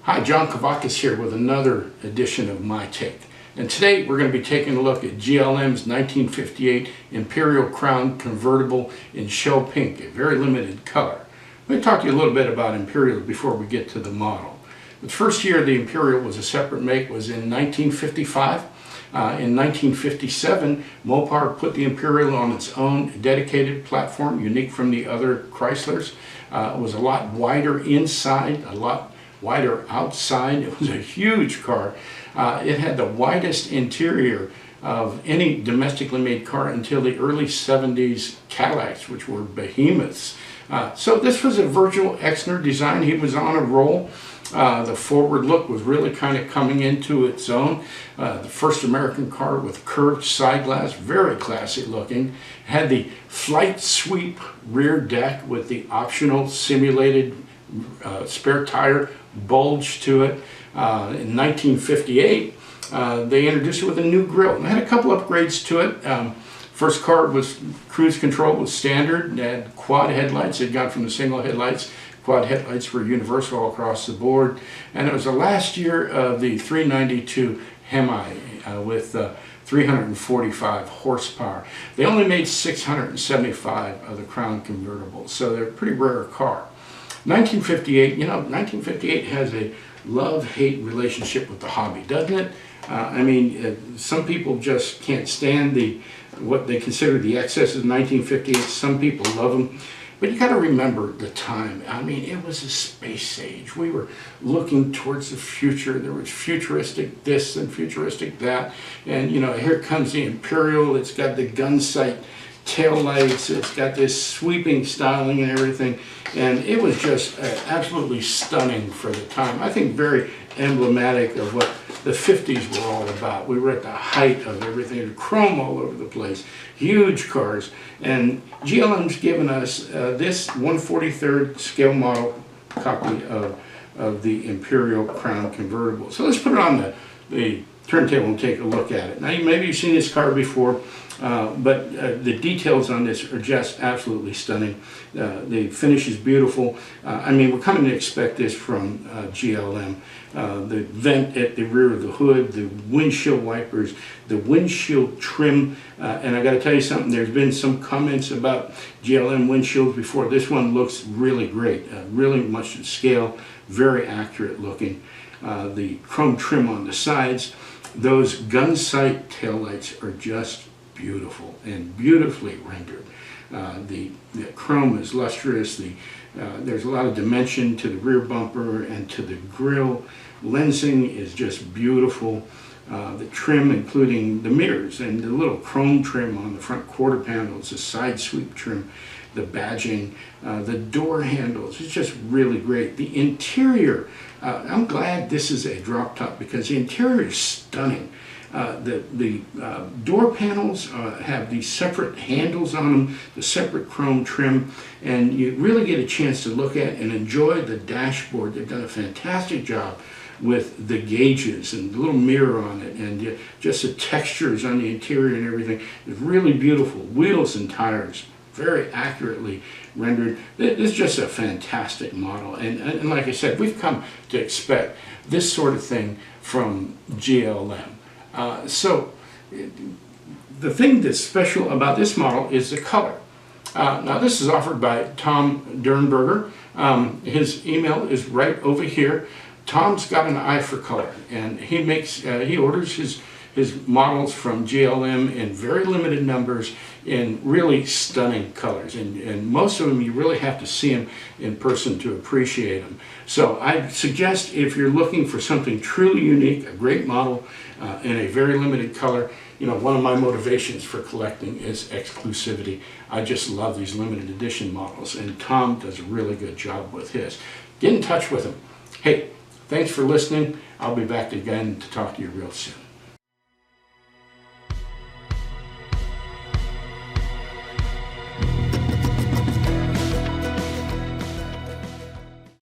Hi, John Kavakis here with another edition of My Take. And today we're going to be taking a look at GLM's 1958 Imperial Crown Convertible in Shell Pink, a very limited color. Let me talk to you a little bit about Imperial before we get to the model. The first year the Imperial was a separate make was in 1955. In 1957, Mopar put the Imperial on its own dedicated platform, unique from the other Chryslers. It was a lot wider inside, a lot wider outside. It was a huge car. It had the widest interior of any domestically made car until the early 70s Cadillacs, which were behemoths. So this was a Virgil Exner design. He was on a roll. The forward look was really kind of coming into its own. The first American car with curved side glass, very classy looking. Had the flight sweep rear deck with the optional simulated spare tire bulge to it. In 1958, they introduced it with a new grille. And they had a couple upgrades to it. First car was cruise control was standard. It had quad headlights. It got from the single headlights. Quad headlights were universal all across the board. And it was the last year of the 392 Hemi with 345 horsepower. They only made 675 of the Crown convertibles, so they're a pretty rare car. 1958, you know, 1958 has a love-hate relationship with the hobby, doesn't it? I mean, some people just can't stand what they consider the excesses of 1958. Some people love them. But you got to remember the time. I mean, it was a space age. We were looking towards the future. There was futuristic this and futuristic that. And, you know, here comes the Imperial. It's got the gun sight tail lights. It's got this sweeping styling and everything. And it was just absolutely stunning for the time. I think very emblematic of what the 50s were all about. We were at the height of everything, chrome all over the place, huge cars, and GLM's given us this 1/43rd scale model copy of the Imperial Crown Convertible. So let's put it on the turntable and take a look at it. Now, maybe you've seen this car before, but the details on this are just absolutely stunning. The finish is beautiful. I mean, we're coming to expect this from GLM. The vent at the rear of the hood, the windshield wipers, the windshield trim, and I got to tell you something, there's been some comments about GLM windshields before. This one looks really great, really much to scale, very accurate looking. The chrome trim on the sides, those gun sight taillights are just beautiful and beautifully rendered. The chrome is lustrous. There's a lot of dimension to the rear bumper and to the grille. Lensing is just beautiful. The trim, including the mirrors and the little chrome trim on the front quarter panels, the side sweep trim, the badging, the door handles, it's just really great. The interior, I'm glad this is a drop top because the interior is stunning. The door panels have these separate handles on them, the separate chrome trim, and you really get a chance to look at and enjoy the dashboard. They've done a fantastic job with the gauges and the little mirror on it, and just the textures on the interior and everything. It's really beautiful. Wheels and tires, very accurately rendered. This is just a fantastic model, and like I said, we've come to expect this sort of thing from GLM. So the thing that's special about this model is the color. Now this is offered by Tom Dirnberger. His email is right over here. Tom's got an eye for color, and he orders his models from GLM in very limited numbers in really stunning colors, and most of them you really have to see them in person to appreciate them. So I suggest if you're looking for something truly unique, a great model in a very limited color, you know, one of my motivations for collecting is exclusivity. I just love these limited edition models, and Tom does a really good job with his. Get in touch with him. Hey, thanks for listening. I'll be back again to talk to you real soon.